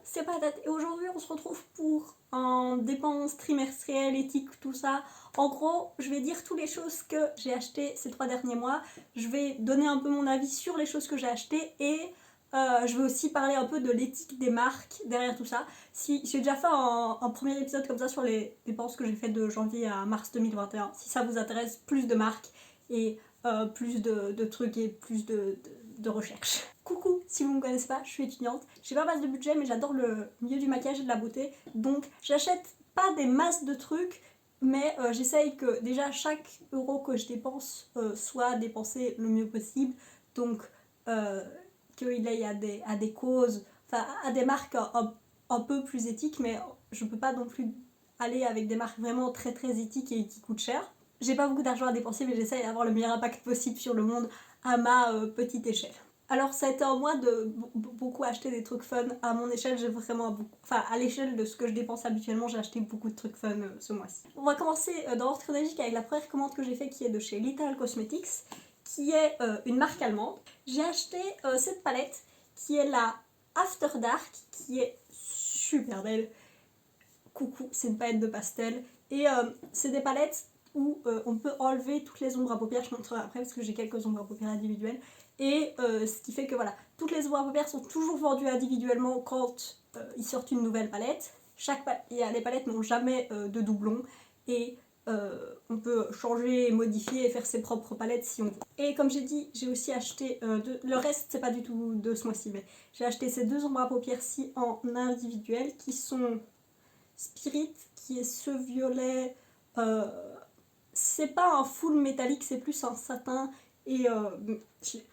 c'est Patate et aujourd'hui on se retrouve pour un dépense trimestrielle, éthique, tout ça. En gros, je vais dire toutes les choses que j'ai achetées ces 3 derniers mois. Je vais donner un peu mon avis sur les choses que j'ai achetées et je vais aussi parler un peu de l'éthique des marques derrière tout ça. Si j'ai déjà fait un premier épisode comme ça sur les dépenses que j'ai faites de janvier à mars 2021. Si ça vous intéresse, plus de marques et plus de trucs et plus de recherche. Coucou, si vous ne me connaissez pas, je suis étudiante. J'ai pas masse de budget, mais j'adore le milieu du maquillage et de la beauté. Donc j'achète pas des masses de trucs, mais j'essaye que déjà chaque euro que je dépense soit dépensé le mieux possible. Donc qu'il aille à des causes, enfin à des marques un peu plus éthiques, mais je peux pas non plus aller avec des marques vraiment très très éthiques et qui coûtent cher. J'ai pas beaucoup d'argent à dépenser, mais j'essaye d'avoir le meilleur impact possible sur le monde à ma petite échelle. Alors ça a été un mois de beaucoup acheter des trucs fun. À mon échelle, j'ai vraiment beaucoup... Enfin, à l'échelle de ce que je dépense habituellement, j'ai acheté beaucoup de trucs fun ce mois-ci. On va commencer dans l'ordre chronologique avec la première commande que j'ai faite qui est de chez Little Cosmetics, qui est une marque allemande. J'ai acheté cette palette qui est la After Dark, qui est super belle. Coucou, c'est une palette de pastel. Et c'est des palettes où on peut enlever toutes les ombres à paupières. Je montrerai après parce que j'ai quelques ombres à paupières individuelles. Et ce qui fait que voilà, toutes les ombres à paupières sont toujours vendues individuellement quand ils sortent une nouvelle palette. Les palettes n'ont jamais de doublons et on peut changer, modifier et faire ses propres palettes si on veut. Et comme j'ai dit, j'ai aussi acheté le reste, c'est pas du tout de ce mois-ci, mais j'ai acheté ces 2 ombres à paupières-ci en individuel qui sont Spirit, qui est ce violet. C'est pas un full métallique, c'est plus un satin. Et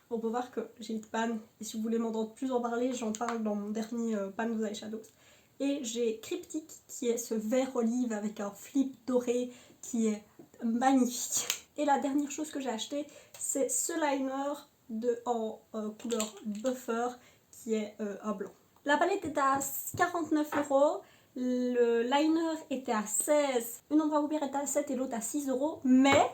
on peut voir que j'ai une panne. Et si vous voulez m'entendre plus en parler, j'en parle dans mon dernier pan of eyeshadows. Et j'ai Cryptic, qui est ce vert olive avec un flip doré qui est magnifique. Et la dernière chose que j'ai acheté, c'est ce liner en couleur buffer qui est un blanc. La palette est à 49€. Le liner était à 16, une ombre à paupières était à 7 et l'autre à 6€, mais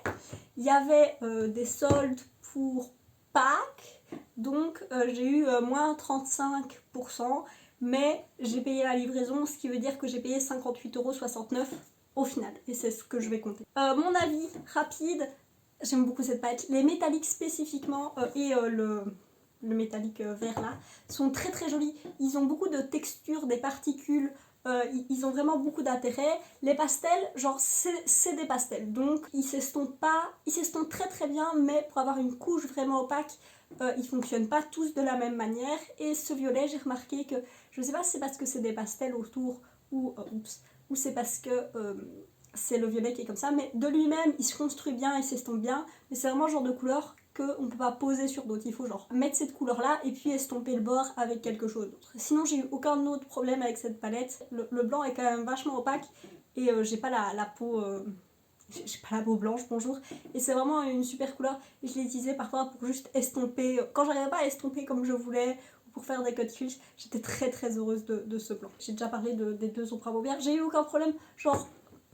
il y avait des soldes pour Pâques, donc j'ai eu moins 35%, mais j'ai payé la livraison, ce qui veut dire que j'ai payé 58,69€ au final, et c'est ce que je vais compter. Mon avis rapide, j'aime beaucoup cette palette, les métalliques spécifiquement et le métallique vert là, sont très très jolis, ils ont beaucoup de texture, des particules. Ils ont vraiment beaucoup d'intérêt. Les pastels, genre c'est des pastels, donc ils s'estompent pas, ils s'estompent très très bien, mais pour avoir une couche vraiment opaque, ils fonctionnent pas tous de la même manière. Et ce violet, j'ai remarqué que, je sais pas si c'est parce que c'est des pastels autour ou c'est parce que c'est le violet qui est comme ça, mais de lui-même il se construit bien, il s'estompe bien, mais c'est vraiment le genre de couleur qu'on ne peut pas poser sur d'autres. Il faut genre mettre cette couleur là et puis estomper le bord avec quelque chose d'autre. Sinon j'ai eu aucun autre problème avec cette palette. Le blanc est quand même vachement opaque et j'ai pas la peau... j'ai pas la peau blanche, bonjour. Et c'est vraiment une super couleur. Et je l'ai utilisée parfois pour juste estomper. Quand j'arrivais pas à estomper comme je voulais ou pour faire des cut fiches, j'étais très très heureuse de ce blanc. J'ai déjà parlé des 2 ombres à paupières. J'ai eu aucun problème. Genre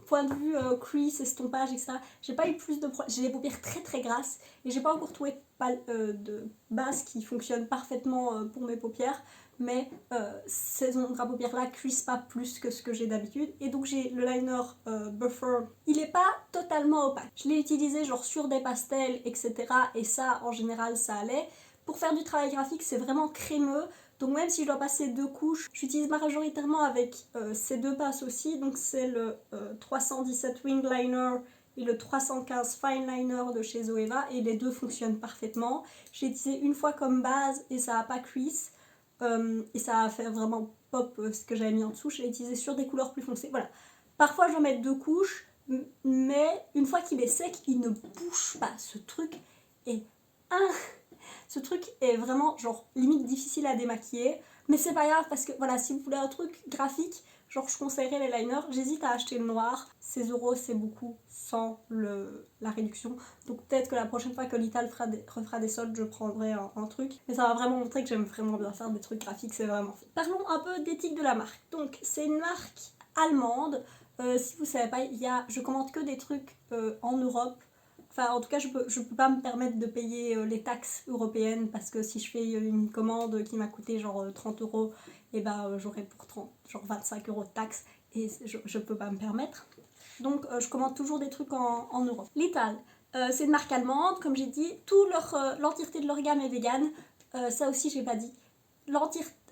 point de vue crease, estompage, etc. J'ai pas eu plus de problèmes. J'ai les paupières très très grasses et j'ai pas encore trouvé de base qui fonctionne parfaitement pour mes paupières, mais ces ombres à paupières là cuisent pas plus que ce que j'ai d'habitude. Et donc j'ai le liner buffer. Il est pas totalement opaque. Je l'ai utilisé genre sur des pastels, etc. Et ça en général ça allait. Pour faire du travail graphique, c'est vraiment crémeux. Donc même si je dois passer 2 couches, j'utilise majoritairement avec ces 2 passes aussi. Donc c'est le 317 Wing Liner et le 315 Fine Liner de chez Zoeva. Et les deux fonctionnent parfaitement. J'ai utilisé une fois comme base et ça n'a pas crease. Et ça a fait vraiment pop ce que j'avais mis en dessous. Je l'ai utilisé sur des couleurs plus foncées. Voilà. Parfois je vais mettre 2 couches, mais une fois qu'il est sec, il ne bouge pas. Ce truc est vraiment genre limite difficile à démaquiller, mais c'est pas grave parce que voilà, si vous voulez un truc graphique, genre je conseillerais les liners. J'hésite à acheter le noir, 16€, c'est beaucoup sans la réduction, donc peut-être que la prochaine fois que Little refera des soldes, je prendrai un truc, mais ça va vraiment montrer que j'aime vraiment bien faire des trucs graphiques, c'est vraiment fait. Parlons un peu d'éthique de la marque. Donc c'est une marque allemande. Si vous savez pas, je commande que des trucs en Europe. Enfin, en tout cas, je peux pas me permettre de payer les taxes européennes parce que si je fais une commande qui m'a coûté genre 30€, et ben j'aurai pourtant genre 25 € de taxes et je peux pas me permettre. Donc je commande toujours des trucs en Europe. L'Ital, c'est une marque allemande, comme j'ai dit, l'entièreté de leur gamme est végane, ça aussi j'ai pas dit.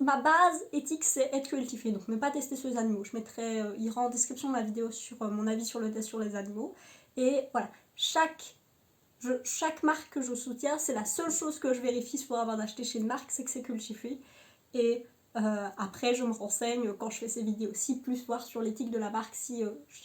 Ma base éthique c'est être cruelty-free, donc ne pas tester sur les animaux. Je mettrai, il y aura en description de ma vidéo sur mon avis sur le test sur les animaux. Et voilà, chaque marque que je soutiens, c'est la seule chose que je vérifie pour avoir d'acheter chez une marque, c'est que c'est cruelty-free. Et après je me renseigne quand je fais ces vidéos aussi, plus voir sur l'éthique de la marque si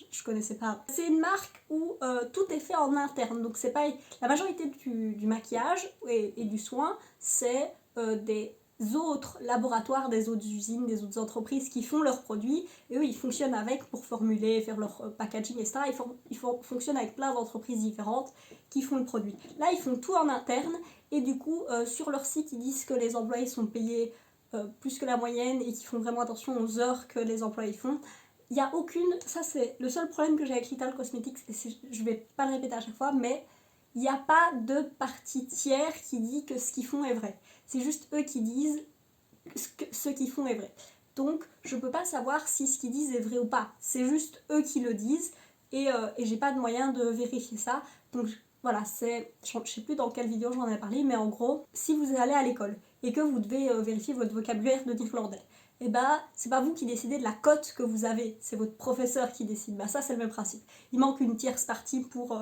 je connaissais pas. C'est une marque où tout est fait en interne, donc c'est pas la majorité du maquillage et du soin, c'est des autres laboratoires, des autres usines, des autres entreprises qui font leurs produits, et eux ils fonctionnent avec pour formuler, faire leur packaging, etc. Ils fonctionnent avec plein d'entreprises différentes qui font le produit. Là ils font tout en interne, et du coup sur leur site ils disent que les employés sont payés plus que la moyenne et qu'ils font vraiment attention aux heures que les employés font. Il n'y a aucune, ça c'est le seul problème que j'ai avec L'Ital Cosmetics, et je vais pas le répéter à chaque fois, mais il n'y a pas de partie tiers qui dit que ce qu'ils font est vrai. C'est juste eux qui disent que ce qu'ils font est vrai. Donc je peux pas savoir si ce qu'ils disent est vrai ou pas. C'est juste eux qui le disent et j'ai pas de moyen de vérifier ça. Donc voilà, je sais plus dans quelle vidéo j'en ai parlé, mais en gros, si vous allez à l'école et que vous devez vérifier votre vocabulaire de néerlandais, et bah c'est pas vous qui décidez de la cote que vous avez, c'est votre professeur qui décide. Bah ça c'est le même principe. Il manque une tierce partie pour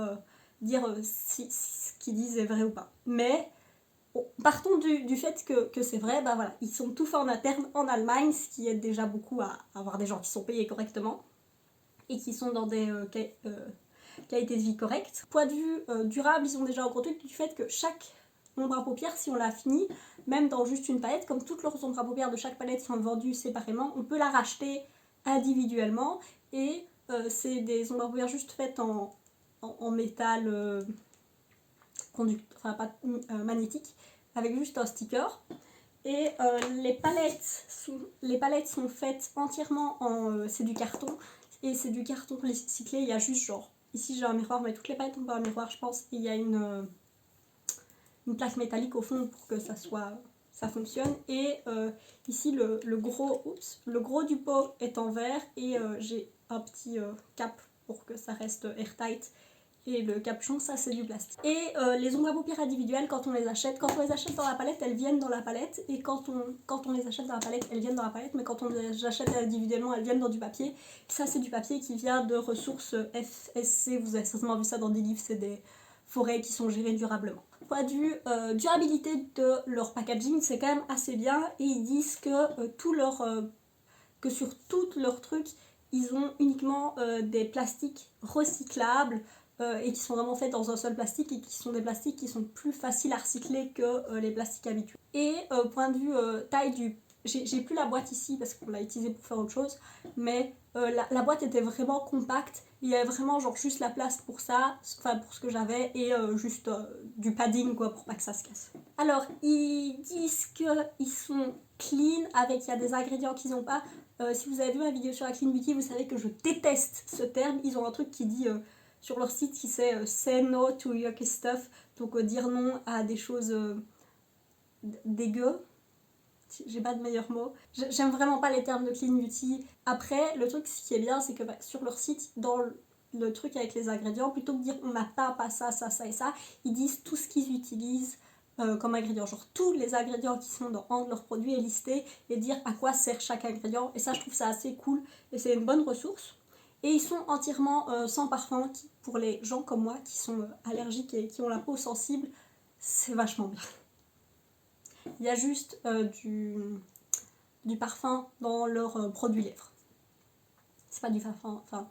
dire si ce qu'ils disent est vrai ou pas. Mais bon, partons du fait que c'est vrai, bah voilà, ils sont tout faits en interne en Allemagne, ce qui aide déjà beaucoup à avoir des gens qui sont payés correctement et qui sont dans des qualités de vie correctes. Point de vue durable, ils ont déjà un gros truc du fait que chaque ombre à paupières, si on l'a fini, même dans juste une palette, comme toutes leurs ombres à paupières de chaque palette sont vendues séparément, on peut la racheter individuellement et c'est des ombres à paupières juste faites en métal magnétique avec juste un sticker. Et les palettes sont faites entièrement c'est du carton, et c'est du carton recyclé. Il y a juste genre, ici j'ai un miroir, mais toutes les palettes ont pas un miroir je pense, et il y a une plaque métallique au fond pour que ça fonctionne. Et ici le gros du pot est en verre, et j'ai un petit cap pour que ça reste airtight. Et le capuchon, ça c'est du plastique. Et les ombres à paupières individuelles, quand on les achète dans la palette, elles viennent dans la palette. Et quand on les achète dans la palette, elles viennent dans la palette. Mais quand on les achète individuellement, elles viennent dans du papier. Ça c'est du papier qui vient de ressources FSC. Vous avez certainement vu ça dans des livres, c'est des forêts qui sont gérées durablement. Point de vue durabilité de leur packaging, c'est quand même assez bien. Et ils disent que que sur tous leurs trucs, ils ont uniquement des plastiques recyclables et qui sont vraiment faits dans un seul plastique, et qui sont des plastiques qui sont plus faciles à recycler que les plastiques habituels. Et point de vue taille j'ai plus la boîte ici parce qu'on l'a utilisée pour faire autre chose, mais la boîte était vraiment compacte. Il y avait vraiment genre juste la place pour ça, enfin pour ce que j'avais, et juste du padding quoi pour pas que ça se casse. Alors ils disent qu'ils sont clean, il y a des ingrédients qu'ils n'ont pas. Si vous avez vu ma vidéo sur la clean beauty, vous savez que je déteste ce terme. Ils ont un truc qui dit sur leur site qui c'est say no to yucky stuff, donc dire non à des choses dégueu. J'ai pas de meilleur mot. J'aime vraiment pas les termes de clean beauty. Après, le truc ce qui est bien, c'est que sur leur site, dans le truc avec les ingrédients, plutôt que de dire on n'a pas ça, ça, ça et ça, ils disent tout ce qu'ils utilisent comme ingrédients. Genre tous les ingrédients qui sont dans un de leurs produits est listé, et dire à quoi sert chaque ingrédient. Et ça, je trouve ça assez cool et c'est une bonne ressource. Et ils sont entièrement sans parfum, pour les gens comme moi qui sont allergiques et qui ont la peau sensible, c'est vachement bien. Il y a juste du parfum dans leur produit lèvres. C'est pas du parfum, enfin,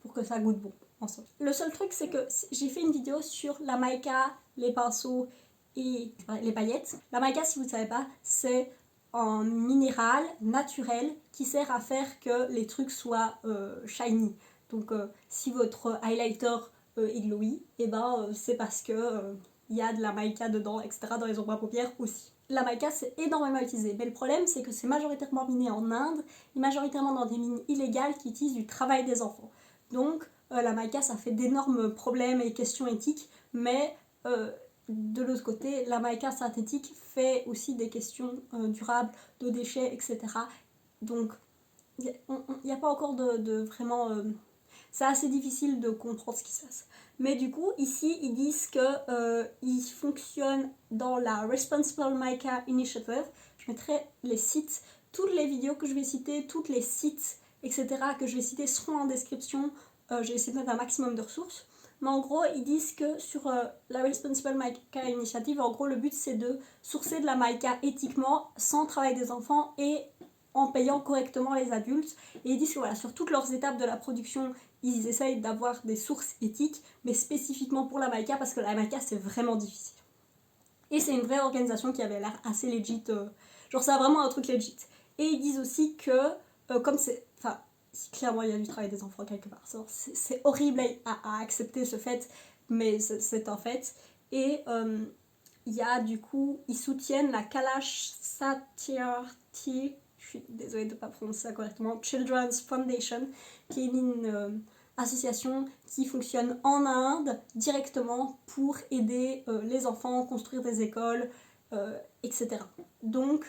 pour que ça goûte bon, en somme. Le seul truc, c'est que j'ai fait une vidéo sur la mica, les pinceaux et les paillettes. La mica, si vous ne savez pas, c'est un minéral naturel qui sert à faire que les trucs soient shiny. Donc si votre highlighter est glowy, et ben c'est parce que il y a de la mica dedans, etc. dans les ombres à paupières aussi. La mica c'est énormément utilisé, mais le problème c'est que c'est majoritairement miné en Inde et majoritairement dans des mines illégales qui utilisent du travail des enfants. Donc la mica ça fait d'énormes problèmes et questions éthiques, mais de l'autre côté, la mica synthétique fait aussi des questions durables, de déchets, etc. Donc il n'y a pas encore de vraiment... c'est assez difficile de comprendre ce qui se passe. Mais du coup, ici, ils disent qu'ils fonctionnent dans la Responsible Mica Initiative. Je mettrai les sites, toutes les vidéos que je vais citer, tous les sites, etc. que je vais citer seront en description. Je vais essayer de mettre un maximum de ressources. Mais en gros, ils disent que sur la Responsible Mica Initiative, en gros, le but c'est de sourcer de la mica éthiquement, sans travail des enfants et en payant correctement les adultes. Et ils disent que voilà, sur toutes leurs étapes de la production, ils essayent d'avoir des sources éthiques, mais spécifiquement pour la mica, parce que la mica c'est vraiment difficile. Et c'est une vraie organisation qui avait l'air assez legit, genre c'est vraiment un truc legit. Et ils disent aussi que, comme c'est... Enfin, clairement il y a du travail des enfants quelque part, c'est horrible à accepter ce fait, mais c'est un fait. Et il y a du coup, ils soutiennent la Kailash Satyarthi, je suis désolée de ne pas prononcer ça correctement, Children's Foundation, qui est une association qui fonctionne en Inde directement pour aider les enfants, construire des écoles, etc. Donc,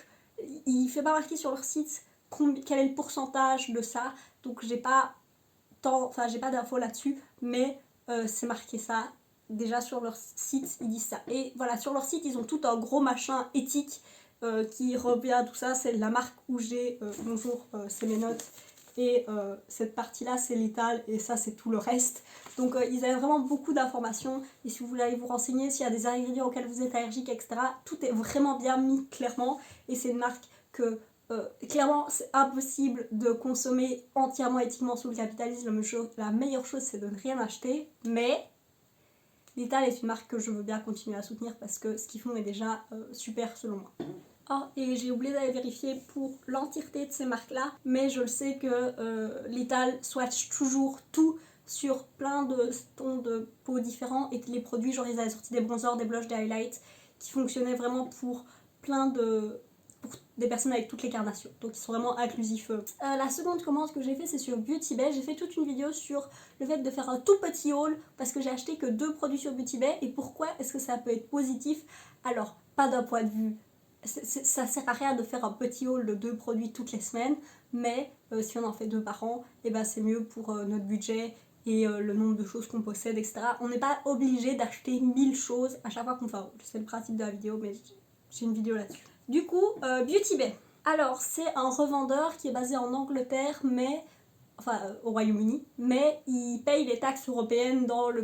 il ne fait pas marquer sur leur site quel est le pourcentage de ça, donc j'ai pas d'infos là-dessus, mais c'est marqué ça. Déjà sur leur site, ils disent ça. Et voilà, sur leur site, ils ont tout un gros machin éthique qui revient, tout ça. C'est la marque UG, bonjour, c'est mes notes. Et cette partie-là, c'est Lethal, et ça, c'est tout le reste. Donc, ils avaient vraiment beaucoup d'informations. Et si vous voulez aller vous renseigner, s'il y a des ingrédients auxquels vous êtes allergique, etc., tout est vraiment bien mis clairement. Et c'est une marque que clairement, c'est impossible de consommer entièrement éthiquement sous le capitalisme. La meilleure chose, c'est de ne rien acheter. Mais Lethal est une marque que je veux bien continuer à soutenir parce que ce qu'ils font est déjà super selon moi. Ah, et j'ai oublié d'aller vérifier pour l'entièreté de ces marques-là, mais je le sais que Lethal swatch toujours tout sur plein de tons de peau différents et que les produits, genre ils avaient sorti des bronzers, des blushs, des highlights qui fonctionnaient vraiment pour plein de... pour des personnes avec toutes les carnations, donc ils sont vraiment inclusifs. La seconde commande que j'ai fait c'est sur Beauty Bay. J'ai fait toute une vidéo sur le fait de faire un tout petit haul parce que j'ai acheté que 2 produits sur Beauty Bay. Et pourquoi est-ce que ça peut être positif? Alors, pas d'un point de vue... ça sert à rien de faire un petit haul de 2 produits toutes les semaines, mais si on en fait 2 par an, et ben c'est mieux pour notre budget et le nombre de choses qu'on possède, etc. On n'est pas obligé d'acheter 1000 choses à chaque fois qu'on fait un haul. C'est le principe de la vidéo, mais j'ai une vidéo là-dessus. Du coup, Beauty Bay. Alors, c'est un revendeur qui est basé en Angleterre, mais... enfin, au Royaume-Uni, mais il paye les taxes européennes dans les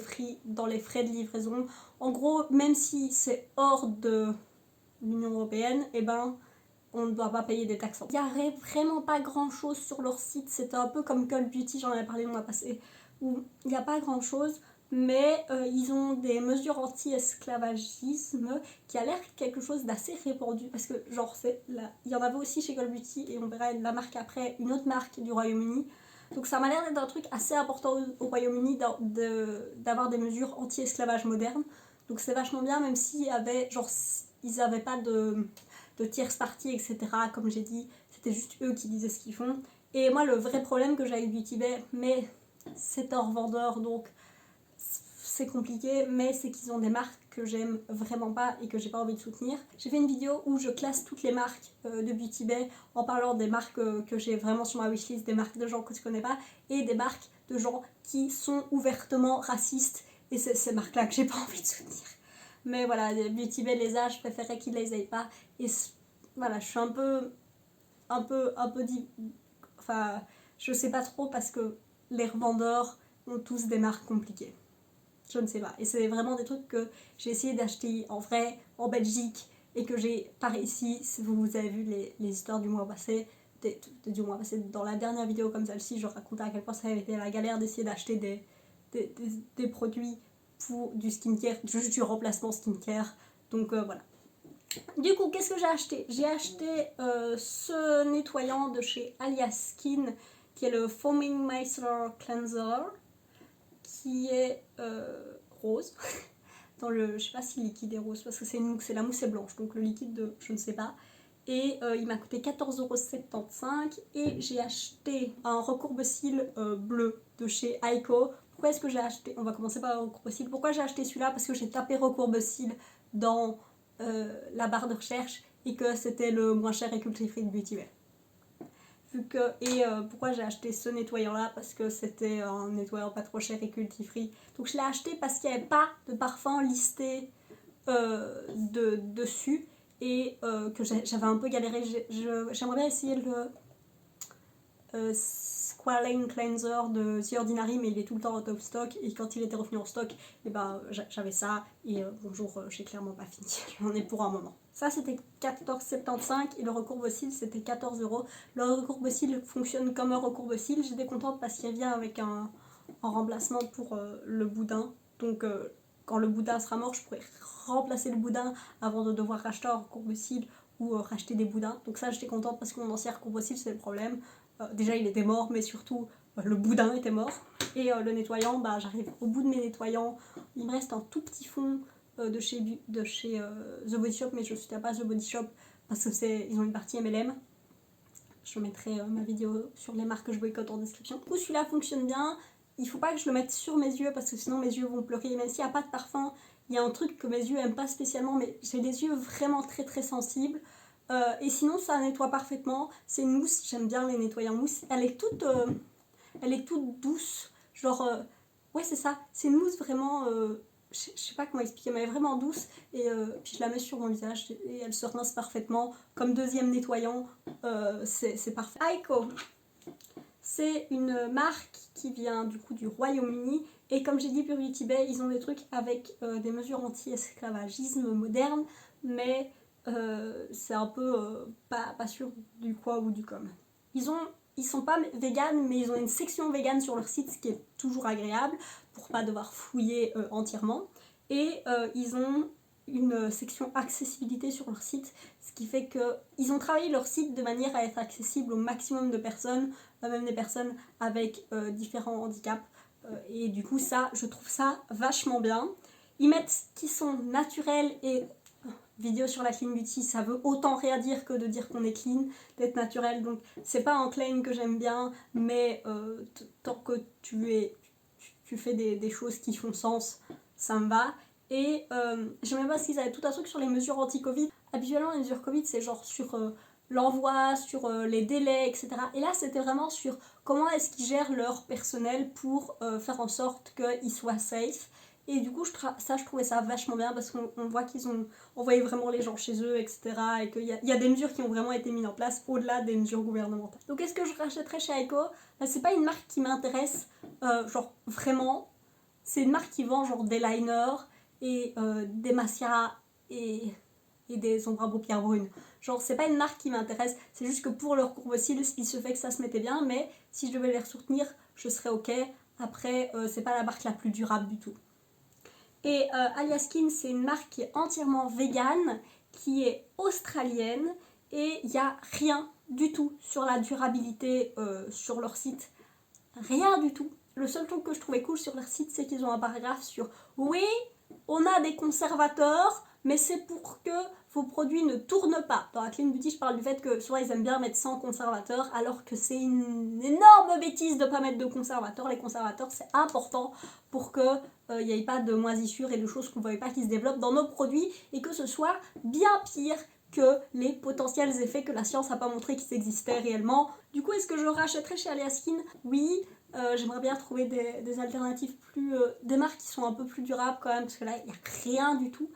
frais de livraison. En gros, même si c'est hors de l'Union Européenne, eh ben, on ne doit pas payer des taxes. Il n'y a vraiment pas grand-chose sur leur site. C'était un peu comme Cult Beauty, j'en avais parlé le mois passé, où il n'y a pas grand-chose. Mais ils ont des mesures anti-esclavagisme qui a l'air quelque chose d'assez répandu parce que genre il y en avait aussi chez Cult Beauty et on verra la marque après, une autre marque du Royaume-Uni. Donc ça m'a l'air d'être un truc assez important au Royaume-Uni d'avoir des mesures anti-esclavage modernes. Donc c'est vachement bien, même s'il y avait genre ils n'avaient pas de tierce partie, etc. Comme j'ai dit, c'était juste eux qui disaient ce qu'ils font. Et moi le vrai problème que j'ai avec Beauty Bay, mais c'est un revendeur donc c'est compliqué, mais c'est qu'ils ont des marques que j'aime vraiment pas et que j'ai pas envie de soutenir. J'ai fait une vidéo où je classe toutes les marques de Beauty Bay en parlant des marques que j'ai vraiment sur ma wishlist, des marques de gens que je connais pas et des marques de gens qui sont ouvertement racistes, et c'est ces marques-là que j'ai pas envie de soutenir. Mais voilà, Beauty Bay les a, je préférais qu'ils les aient pas. Et voilà, je suis un peu enfin, je sais pas trop parce que les revendeurs ont tous des marques compliquées. Je ne sais pas. Et c'est vraiment des trucs que j'ai essayé d'acheter en vrai, en Belgique, et que j'ai pas réussi. Si vous avez vu les histoires du mois passé, dans la dernière vidéo comme celle-ci, je racontais à quel point ça avait été la galère d'essayer d'acheter des produits pour du skincare, juste du remplacement skincare. Donc voilà. Du coup, qu'est-ce que j'ai acheté? J'ai acheté ce nettoyant de chez Alias Skin, qui est le Foaming Micellar Cleanser, qui est rose. Dans je sais pas si le liquide est rose parce que c'est la mousse est blanche, donc le liquide je ne sais pas. Et il m'a coûté 14,75 € et j'ai acheté un recourbe-cils bleu de chez Aiko. Pourquoi est-ce que j'ai acheté? On va commencer par le recourbe-cils. Pourquoi j'ai acheté celui-là? Parce que j'ai tapé recourbe-cils dans la barre de recherche et que c'était le moins cher et cruelty free de Beauty Bay. Pourquoi j'ai acheté ce nettoyant là, parce que c'était un nettoyant pas trop cher et cruelty free. Donc je l'ai acheté parce qu'il n'y avait pas de parfum listé dessus et que j'avais un peu galéré. J'aimerais bien essayer le Squalane Cleanser de The Ordinary, mais il est tout le temps out of stock et quand il était revenu en stock, et ben, j'avais ça et bonjour, j'ai clairement pas fini, j'en ai pour un moment. Ça c'était 14,75 et le recourbe-cils c'était 14€. Le recourbe-cils fonctionne comme un recourbe-cils, j'étais contente parce qu'il vient avec un remplacement pour le boudin, donc quand le boudin sera mort je pourrais remplacer le boudin avant de devoir racheter un recourbe-cils ou racheter des boudins, donc ça j'étais contente parce que mon ancien recourbe-cils c'est le problème. Déjà il était mort, mais surtout le boudin était mort. Et le nettoyant, bah, j'arrive au bout de mes nettoyants. Il me reste un tout petit fond de chez The Body Shop, mais je ne soutiens pas The Body Shop parce qu'ils ont une partie MLM. Je mettrai ma vidéo sur les marques que je boycotte en description. Du coup celui-là fonctionne bien. Il ne faut pas que je le mette sur mes yeux parce que sinon mes yeux vont pleurer. Même s'il n'y a pas de parfum, il y a un truc que mes yeux n'aiment pas spécialement, mais j'ai des yeux vraiment très très sensibles. Et sinon ça nettoie parfaitement, c'est une mousse, j'aime bien les nettoyants mousse, elle est toute douce, genre, ouais c'est ça, c'est une mousse vraiment, je sais pas comment expliquer, mais elle est vraiment douce, et puis je la mets sur mon visage et elle se rince parfaitement, comme deuxième nettoyant, c'est parfait. Aiko, c'est une marque qui vient du coup du Royaume-Uni, et comme j'ai dit Purity Bay, ils ont des trucs avec des mesures anti-esclavagisme moderne, mais c'est un peu pas sûr du quoi ou du comme. Ils sont pas véganes, mais ils ont une section végane sur leur site, ce qui est toujours agréable pour pas devoir fouiller entièrement. Et ils ont une section accessibilité sur leur site, ce qui fait qu'ils ont travaillé leur site de manière à être accessible au maximum de personnes, même des personnes avec différents handicaps. Et du coup, ça, je trouve ça vachement bien. Ils mettent qu'ils sont naturels et vidéo sur la clean beauty, ça veut autant rien dire que de dire qu'on est clean, d'être naturel, donc c'est pas un claim que j'aime bien, mais tant que tu fais des choses qui font sens, ça me va. Et j'aime pas parce qu'ils avaient tout un truc sur les mesures anti-Covid. Habituellement les mesures Covid c'est genre sur l'envoi, sur les délais, etc. Et là c'était vraiment sur comment est-ce qu'ils gèrent leur personnel pour faire en sorte qu'ils soient safe. Et du coup, je trouvais ça vachement bien parce qu'on voit qu'ils ont envoyé vraiment les gens chez eux, etc. Et qu'il y a des mesures qui ont vraiment été mises en place au-delà des mesures gouvernementales. Donc, est-ce que je rachèterais chez Aiko ? C'est pas une marque qui m'intéresse, genre vraiment. C'est une marque qui vend genre des liners et des mascaras et des ombres à paupières brunes. Genre, c'est pas une marque qui m'intéresse, c'est juste que pour leur courbe-cils, il se fait que ça se mettait bien, mais si je devais les soutenir, je serais ok. Après, c'est pas la marque la plus durable du tout. Et Aliaskin, c'est une marque qui est entièrement végane, qui est australienne, et il n'y a rien du tout sur la durabilité sur leur site. Rien du tout. Le seul truc que je trouvais cool sur leur site, c'est qu'ils ont un paragraphe sur « Oui, on a des conservateurs, mais c'est pour que vos produits ne tournent pas. » Dans la Clean Beauty, je parle du fait que soit ils aiment bien mettre 100 conservateurs, alors que c'est une énorme bêtise de ne pas mettre de conservateurs. Les conservateurs, c'est important pour que il n'y ait pas de moisissures et de choses qu'on ne voyait pas qui se développent dans nos produits et que ce soit bien pire que les potentiels effets que la science n'a pas montré qu'ils existaient réellement. Du coup, est-ce que je rachèterais chez Aliaskin ? Oui. J'aimerais bien trouver des alternatives des marques qui sont un peu plus durables quand même, parce que là il n'y a rien du tout,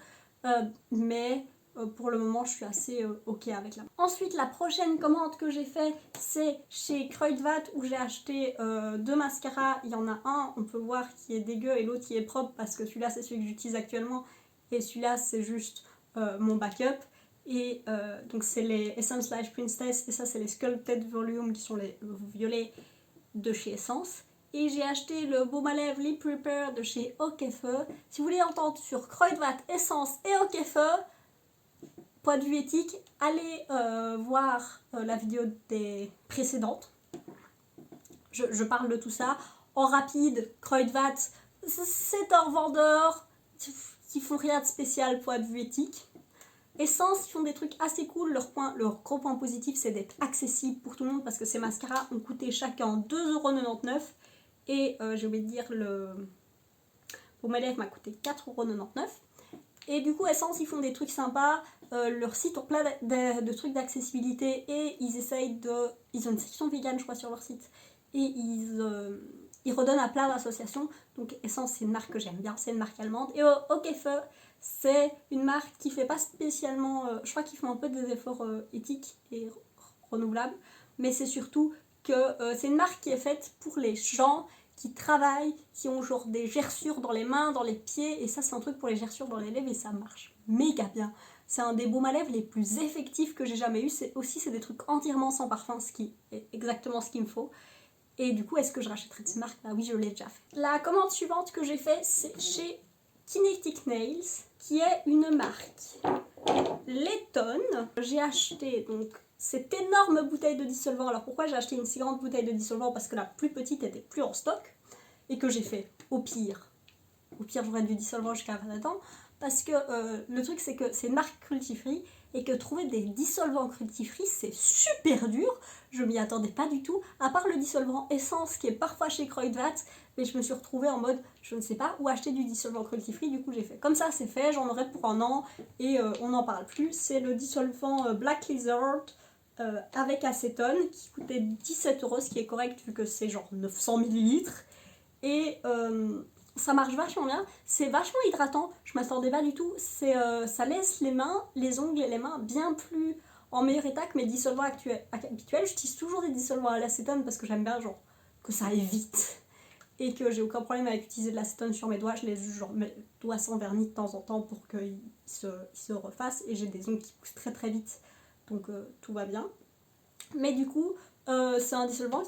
mais pour le moment je suis assez ok avec la marque. Ensuite, la prochaine commande que j'ai fait, c'est chez Kruidvat, où j'ai acheté deux mascaras. Il y en a un, on peut voir, qui est dégueu, et l'autre qui est propre, parce que celui-là c'est celui que j'utilise actuellement et celui-là c'est juste mon backup. Et donc c'est les Essence Life Princess, et ça c'est les Sculpted Volume qui sont les violets de chez Essence. Et j'ai acheté le baume à lèvres Lip Repair de chez Okefe. Si vous voulez entendre sur Kruidvat, Essence et Okefe, point de vue éthique, allez voir la vidéo des précédentes. Je parle de tout ça. En rapide, Kruidvat, c'est un vendeur qui font rien de spécial point de vue éthique. Essence, ils font des trucs assez cool. Leur gros point positif, c'est d'être accessible pour tout le monde parce que ces mascaras ont coûté chacun 2,99€. Et j'ai oublié de dire, le baume à lèvres m'a coûté 4,99€. Et du coup, Essence, ils font des trucs sympas. Leur site ont plein de trucs d'accessibilité et ils essayent de... Ils ont une section vegan, je crois, sur leur site. Et ils redonnent à plein d'associations. Donc Essence, c'est une marque que j'aime bien, c'est une marque allemande. Et Okefeu, c'est une marque qui fait pas spécialement... je crois qu'ils font un peu des efforts éthiques et renouvelables. Mais c'est surtout que c'est une marque qui est faite pour les gens qui travaillent, qui ont genre des gerçures dans les mains, dans les pieds, et ça c'est un truc pour les gerçures dans les lèvres et ça marche méga bien. C'est un des baumes à lèvres les plus effectifs que j'ai jamais eu. C'est des trucs entièrement sans parfum, ce qui est exactement ce qu'il me faut. Et du coup, est-ce que je rachèterai de cette marque? Bah oui, je l'ai déjà fait. La commande suivante que j'ai fait, c'est chez Kinetic Nails, qui est une marque lettonne. J'ai acheté donc cette énorme bouteille de dissolvant. Alors pourquoi j'ai acheté une si grande bouteille de dissolvant? Parce que la plus petite était plus en stock et que j'ai fait au pire j'aurais du dissolvant jusqu'à 20 ans. Parce que le truc c'est que c'est une marque cruelty-free et que trouver des dissolvants cruelty-free c'est super dur. Je m'y attendais pas du tout, à part le dissolvant essence qui est parfois chez Kruidvat, mais je me suis retrouvée en mode je ne sais pas où acheter du dissolvant cruelty-free. Du coup j'ai fait comme ça, c'est fait, j'en aurai pour un an et on n'en parle plus. C'est le dissolvant Black Lizard avec acétone qui coûtait 17€, ce qui est correct vu que c'est genre 900 ml. Et ça marche vachement bien, c'est vachement hydratant, je m'attendais pas du tout. Ça laisse les mains, les ongles et les mains bien plus en meilleur état que mes dissolvants habituels. J'utilise toujours des dissolvants à l'acétone parce que j'aime bien genre que ça aille vite et que j'ai aucun problème avec utiliser de l'acétone sur mes doigts. Je les genre mes doigts sans vernis de temps en temps pour qu'ils se refassent et j'ai des ongles qui poussent très très vite, donc tout va bien. Mais du coup, c'est un dissolvant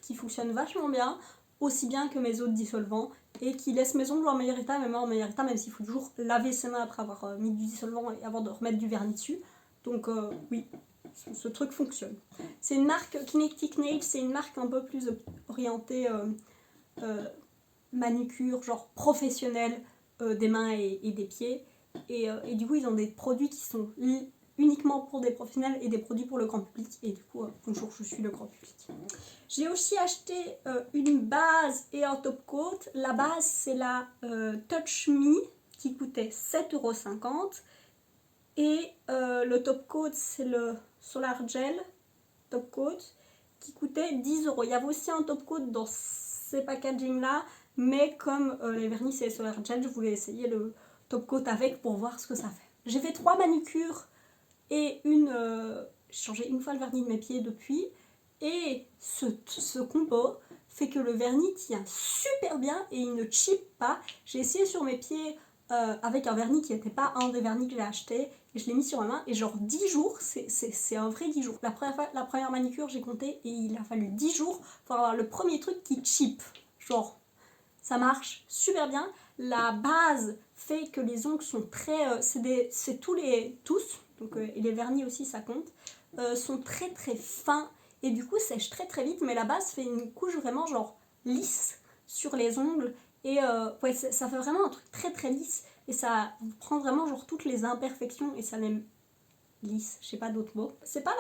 qui fonctionne vachement bien, aussi bien que mes autres dissolvants, et qui laisse mes ongles en meilleur état, mes mains en meilleur état, même s'il faut toujours laver ses mains après avoir mis du dissolvant et avant de remettre du vernis dessus. Donc oui, ce truc fonctionne. C'est une marque Kinetic Nails, c'est une marque un peu plus orientée manucure, genre professionnelle des mains et des pieds. Et du coup, ils ont des produits qui sont uniquement pour des professionnels et des produits pour le grand public. Et du coup, bonjour, je suis le grand public. J'ai aussi acheté une base et un top coat. La base, c'est la Touch Me qui coûtait 7,50€. Et le top coat, c'est le Solar Gel top coat qui coûtait 10€. Il y avait aussi un top coat dans ces packaging là, mais comme les vernis c'est Solar Gel, je voulais essayer le top coat avec pour voir ce que ça fait. J'ai fait 3 manucures et j'ai changé une fois le vernis de mes pieds depuis, et ce combo fait que le vernis tient super bien et il ne chip pas. J'ai essayé sur mes pieds avec un vernis qui n'était pas un des vernis que j'ai acheté, et je l'ai mis sur ma main et genre 10 jours, c'est un vrai 10 jours. La première manicure j'ai compté et il a fallu 10 jours pour avoir le premier truc qui chip. Genre ça marche super bien. La base fait que les ongles sont très... c'est tous, donc, et les vernis aussi ça compte, sont très très fins et du coup sèchent très très vite, mais la base fait une couche vraiment genre lisse sur les ongles et ouais, ça fait vraiment un truc très très lisse et ça prend vraiment genre toutes les imperfections et ça les lisse, je sais pas d'autres mots. C'est pas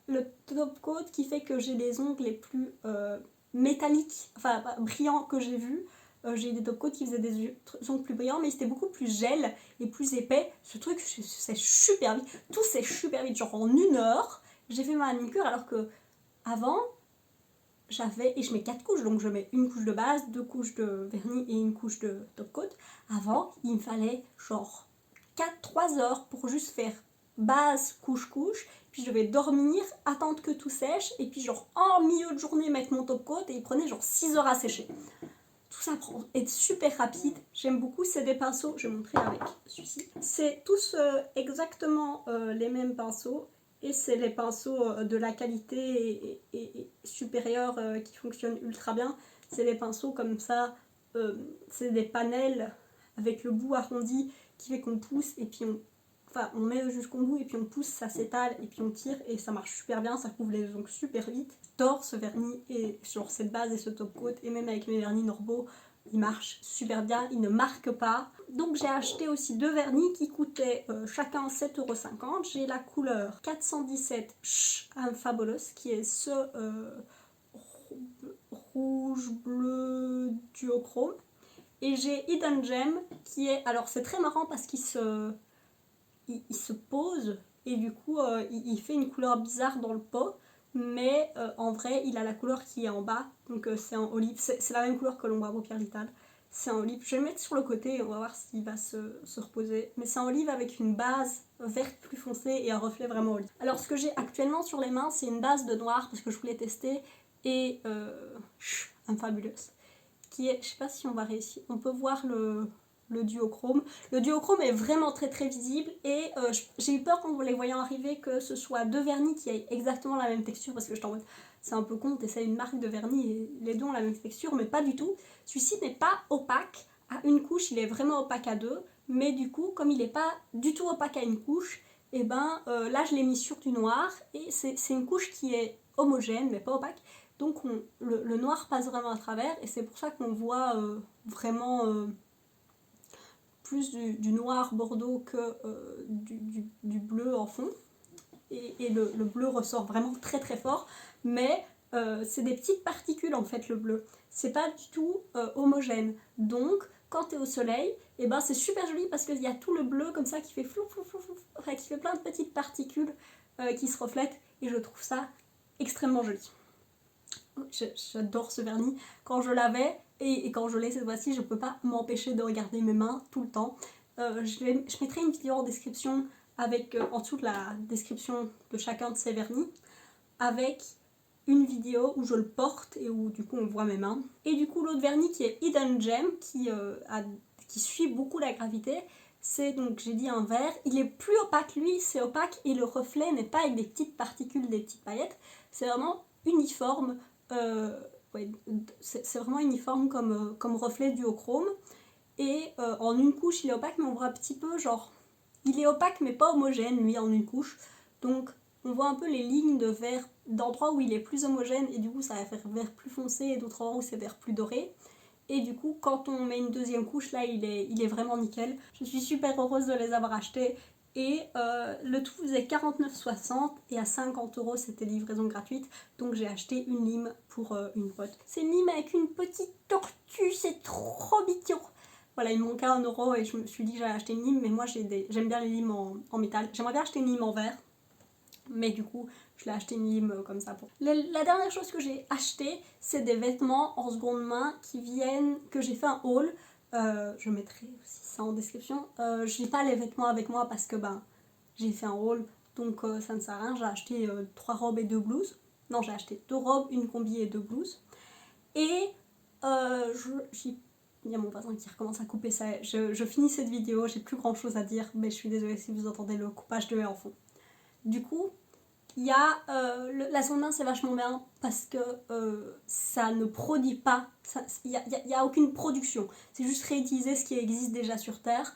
le top coat qui fait que j'ai les ongles les plus métalliques, enfin brillants que j'ai vus. J'ai des top coats qui faisaient des ongles plus brillants, mais c'était beaucoup plus gel et plus épais. Ce truc sèche super vite, tout sèche super vite, genre en 1 heure j'ai fait ma manucure, alors que avant et je mets 4 couches, donc je mets une couche de base, 2 couches de vernis et une couche de top coat. Avant il me fallait genre 3 heures pour juste faire base, couche, puis je vais dormir, attendre que tout sèche, et puis genre en milieu de journée mettre mon top coat, et il prenait genre 6 heures à sécher. Tout ça est super rapide, j'aime beaucoup. C'est des pinceaux, je vais montrer avec celui-ci. C'est tous exactement les mêmes pinceaux, et c'est les pinceaux de la qualité et supérieure qui fonctionnent ultra bien. C'est les pinceaux comme ça, c'est des panels avec le bout arrondi qui fait qu'on pousse et puis on met jusqu'au bout et puis on pousse, ça s'étale et puis on tire et ça marche super bien, ça couvre les ongles super vite. J'adore ce vernis et genre cette base et ce top coat, et même avec mes vernis normaux, il marche super bien, il ne marque pas. Donc j'ai acheté aussi 2 vernis qui coûtaient chacun 7,50€. J'ai la couleur 417 Fabulous qui est ce rouge bleu duochrome. Et j'ai Hidden Gem qui est... Alors c'est très marrant parce qu'il il se pose et du coup il fait une couleur bizarre dans le pot, mais en vrai il a la couleur qui est en bas, donc c'est en olive, c'est la même couleur que l'ombre à paupières Lital, c'est en olive. Je vais le mettre sur le côté et on va voir s'il va se reposer, mais c'est en olive avec une base verte plus foncée et un reflet vraiment olive. Alors ce que j'ai actuellement sur les mains c'est une base de noir parce que je voulais tester et un fabulous qui est, je sais pas si on va réussir, on peut voir le duochrome. Le duochrome est vraiment très très visible et j'ai eu peur quand vous les voyant arriver que ce soit deux vernis qui aient exactement la même texture parce que je t'en mode c'est un peu con, t'essayes une marque de vernis et les deux ont la même texture, mais pas du tout. Celui-ci n'est pas opaque à une couche, il est vraiment opaque à deux, mais du coup comme il n'est pas du tout opaque à une couche, et ben là je l'ai mis sur du noir et c'est une couche qui est homogène mais pas opaque. Donc le noir passe vraiment à travers et c'est pour ça qu'on voit vraiment plus du noir bordeaux que du bleu en fond. Et le bleu ressort vraiment très très fort, mais c'est des petites particules en fait le bleu. C'est pas du tout homogène. Donc quand tu es au soleil, et ben c'est super joli parce qu'il y a tout le bleu comme ça qui fait flou flou flou flou, enfin, qui fait plein de petites particules qui se reflètent et je trouve ça extrêmement joli. J'adore ce vernis. Quand je l'avais et quand je l'ai cette fois-ci, je peux pas m'empêcher de regarder mes mains tout le temps. Je mettrai une vidéo en description avec en dessous de la description de chacun de ces vernis avec une vidéo où je le porte et où du coup on voit mes mains. Et du coup l'autre vernis qui est Hidden Gem qui suit beaucoup la gravité, c'est donc j'ai dit un vert. Il est plus opaque, lui c'est opaque et le reflet n'est pas avec des petites particules, des petites paillettes, c'est vraiment uniforme. Ouais, c'est vraiment uniforme comme reflet duochrome et en une couche il est opaque mais on voit un petit peu genre il est opaque mais pas homogène lui en une couche, donc on voit un peu les lignes de vert d'endroits où il est plus homogène et du coup ça va faire vert plus foncé et d'autres endroits où c'est vert plus doré et du coup quand on met une deuxième couche là il est vraiment nickel. Je suis super heureuse de les avoir achetés et le tout faisait 49,60 et à 50€ c'était livraison gratuite, donc j'ai acheté une lime pour une pote. C'est une lime avec une petite tortue, c'est trop mignon. Voilà, il me manquait 1€ et je me suis dit que j'allais acheter une lime, mais moi j'aime bien les limes en métal. J'aimerais bien acheter une lime en verre, mais du coup je l'ai acheté une lime comme ça. La dernière chose que j'ai acheté, c'est des vêtements en seconde main que j'ai fait un haul. Je mettrai aussi ça en description. Je n'ai pas les vêtements avec moi parce que j'ai fait un haul, donc ça ne sert à rien. J'ai acheté 3 robes et 2 blouses. Non, j'ai acheté 2 robes, une combi et 2 blouses. Et il y a mon voisin qui recommence à couper ça. Je finis cette vidéo, j'ai plus grand chose à dire, mais je suis désolée si vous entendez le coupage de haie en fond. Du coup, il y a la seconde main, c'est vachement bien parce que ça ne produit pas, il n'y a aucune production, c'est juste réutiliser ce qui existe déjà sur Terre.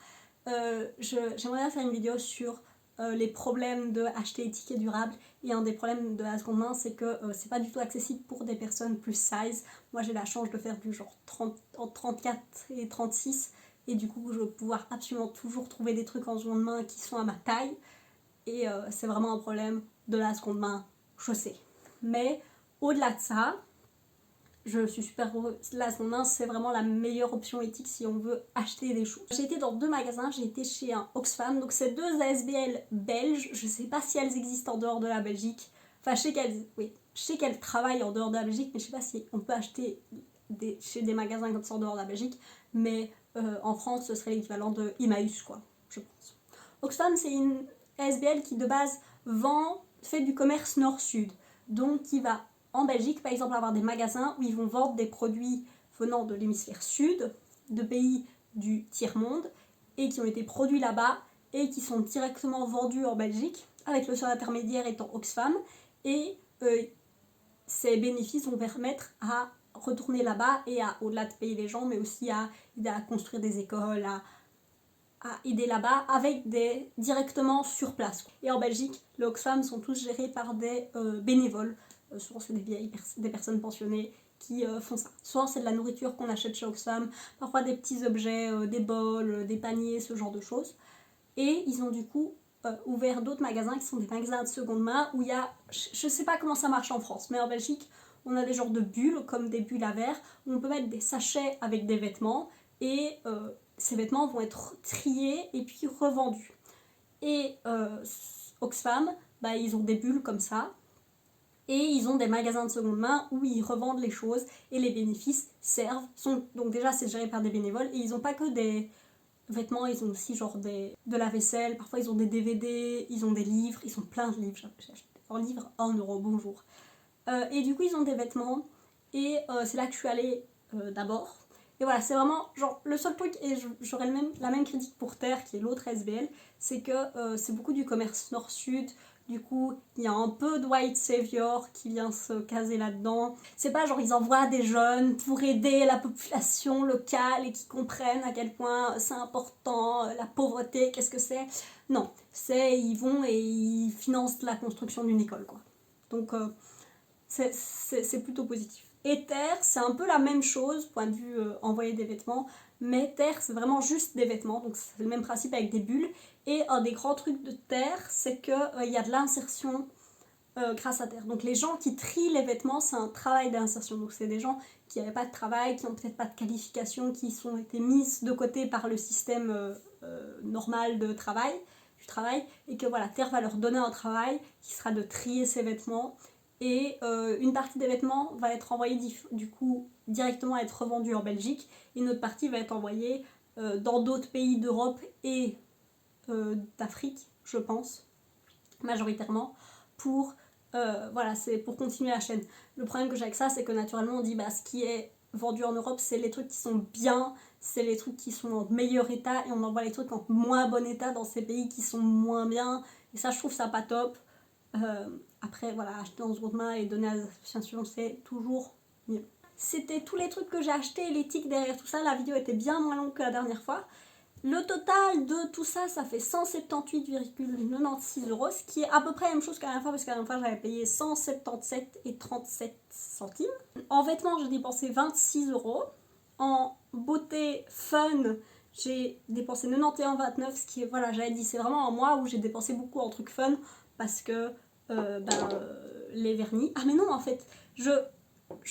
J'aimerais bien faire une vidéo sur les problèmes de acheter étiquette durable, et un des problèmes de la seconde main c'est que c'est pas du tout accessible pour des personnes plus size. Moi j'ai la chance de faire du genre 30, entre 34 et 36 et du coup je vais pouvoir absolument toujours trouver des trucs en seconde main qui sont à ma taille et c'est vraiment un problème de la seconde main, je sais. Mais au-delà de ça, je suis super heureuse. La seconde main, c'est vraiment la meilleure option éthique si on veut acheter des choses. J'ai été dans 2 magasins, j'ai été chez un Oxfam, donc c'est 2 ASBL belges. Je sais pas si elles existent en dehors de la Belgique. Enfin, je sais qu'elles travaillent en dehors de la Belgique, mais je sais pas si on peut acheter chez des magasins comme ça en dehors de la Belgique. Mais en France, ce serait l'équivalent de Emmaüs, quoi, je pense. Oxfam, c'est une ASBL qui de base fait du commerce nord-sud, donc qui va en Belgique par exemple avoir des magasins où ils vont vendre des produits venant de l'hémisphère sud, de pays du tiers-monde, et qui ont été produits là-bas et qui sont directement vendus en Belgique, avec le seul intermédiaire étant Oxfam, et ces bénéfices vont permettre à retourner là-bas et à, au-delà de payer les gens, mais aussi à aider à construire des écoles, à aider là-bas directement sur place. Et en Belgique, les Oxfam sont tous gérés par des bénévoles, souvent c'est des personnes pensionnées qui font ça. Soit c'est de la nourriture qu'on achète chez Oxfam, parfois des petits objets, des bols, des paniers, ce genre de choses. Et ils ont du coup ouvert d'autres magasins qui sont des magasins de seconde main où il y a, je sais pas comment ça marche en France, mais en Belgique on a des genres de bulles comme des bulles à verre où on peut mettre des sachets avec des vêtements et ces vêtements vont être triés et puis revendus. Et Oxfam, bah, ils ont des bulles comme ça, et ils ont des magasins de seconde main où ils revendent les choses et les bénéfices servent. Donc déjà c'est géré par des bénévoles et ils n'ont pas que des vêtements, ils ont aussi genre de la vaisselle, parfois ils ont des DVD, ils ont des livres, ils ont plein de livres, j'ai acheté un livre 1€, bonjour. Et du coup ils ont des vêtements et c'est là que je suis allée d'abord. Et voilà, c'est vraiment genre le seul truc, et j'aurais la même critique pour Terre qui est l'autre SBL, c'est que c'est beaucoup du commerce nord-sud. Du coup, il y a un peu de white savior qui vient se caser là-dedans. C'est pas genre ils envoient des jeunes pour aider la population locale et qui comprennent à quel point c'est important, la pauvreté, qu'est-ce que c'est. Non, c'est ils vont et ils financent la construction d'une école, quoi. Donc c'est plutôt positif. Et Terre, c'est un peu la même chose, point de vue envoyer des vêtements, mais Terre, c'est vraiment juste des vêtements, donc c'est le même principe avec des bulles. Et un des grands trucs de Terre, c'est qu'il y a de l'insertion grâce à Terre. Donc les gens qui trient les vêtements, c'est un travail d'insertion. Donc c'est des gens qui n'avaient pas de travail, qui n'ont peut-être pas de qualification, qui ont été mises de côté par le système normal de travail, du travail, et que voilà, Terre va leur donner un travail qui sera de trier ces vêtements. Et une partie des vêtements va être envoyée du coup directement à être revendue en Belgique, et une autre partie va être envoyée dans d'autres pays d'Europe et d'Afrique, je pense, majoritairement, pour voilà, c'est pour continuer la chaîne. Le problème que j'ai avec ça, c'est que naturellement on dit bah ce qui est vendu en Europe, c'est les trucs qui sont bien, c'est les trucs qui sont en meilleur état, et on envoie les trucs en moins bon état dans ces pays qui sont moins bien, et ça je trouve ça pas top. Après voilà, acheter en seconde main et donner à l'association, c'est toujours mieux. C'était tous les trucs que j'ai achetés, l'éthique derrière tout ça. La vidéo était bien moins longue que la dernière fois. Le total de tout ça, ça fait 178,96€, ce qui est à peu près la même chose qu'à la dernière fois, parce qu'à la dernière fois j'avais payé 177,37 €. En vêtements, j'ai dépensé 26€. En beauté fun, j'ai dépensé 91,29€, ce qui est, voilà, j'avais dit, c'est vraiment un mois où j'ai dépensé beaucoup en trucs fun, parce que les vernis. Ah mais non, en fait, je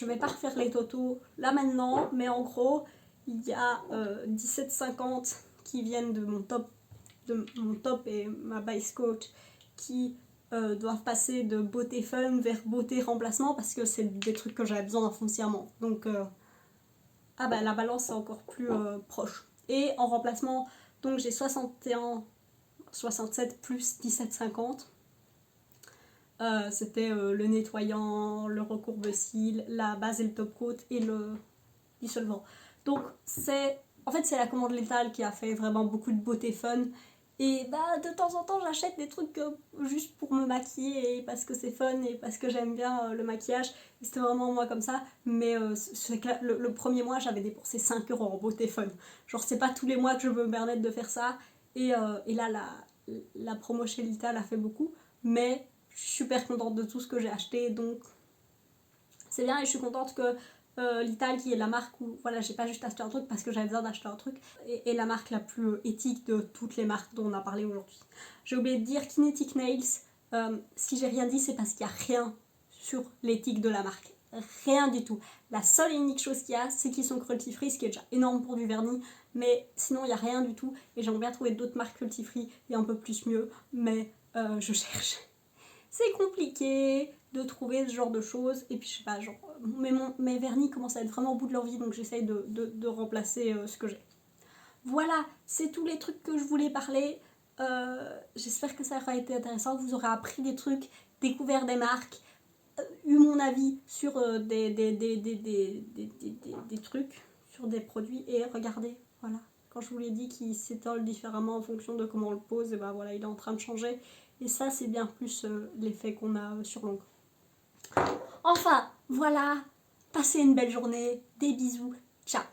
vais pas refaire les totaux là maintenant, mais en gros, il y a 17,50 qui viennent de mon top et ma base coach qui doivent passer de beauté fun vers beauté remplacement, parce que c'est des trucs que j'avais besoin foncièrement. Donc ah bah la balance est encore plus proche. Et en remplacement, donc j'ai 67 plus 17,50. C'était le nettoyant, le recourbe-cils, la base et le top coat et le dissolvant. Donc en fait c'est la commande létale qui a fait vraiment beaucoup de beauté fun. Et bah de temps en temps j'achète des trucs juste pour me maquiller, et parce que c'est fun et parce que j'aime bien le maquillage. Et c'était vraiment moi comme ça. Mais le premier mois j'avais dépensé 5€ en beauté fun. Genre c'est pas tous les mois que je peux me permettre de faire ça. Et là la promo chez Lita l'a fait beaucoup. Mais je suis super contente de tout ce que j'ai acheté, donc c'est bien. Et je suis contente que Lita, qui est la marque où voilà, j'ai pas juste acheté un truc parce que j'avais besoin d'acheter un truc, est la marque la plus éthique de toutes les marques dont on a parlé aujourd'hui. J'ai oublié de dire Kinetic Nails, si j'ai rien dit, c'est parce qu'il n'y a rien sur l'éthique de la marque. Rien du tout. La seule et unique chose qu'il y a, c'est qu'ils sont cruelty free, ce qui est déjà énorme pour du vernis, mais sinon il n'y a rien du tout. Et j'aimerais bien trouver d'autres marques cruelty free et un peu plus mieux, mais je cherche. C'est compliqué de trouver ce genre de choses, et puis je sais pas, genre mes vernis commencent à être vraiment au bout de leur vie, donc j'essaye de remplacer ce que j'ai. Voilà, c'est tous les trucs que je voulais parler. J'espère que ça aura été intéressant, que vous aurez appris des trucs, découvert des marques, eu mon avis sur des trucs, sur des produits. Et regardez, voilà, quand je vous l'ai dit qu'il s'étole différemment en fonction de comment on le pose, et ben voilà, il est en train de changer. Et ça, c'est bien plus l'effet qu'on a sur l'ongle. Enfin, voilà, passez une belle journée, des bisous, ciao.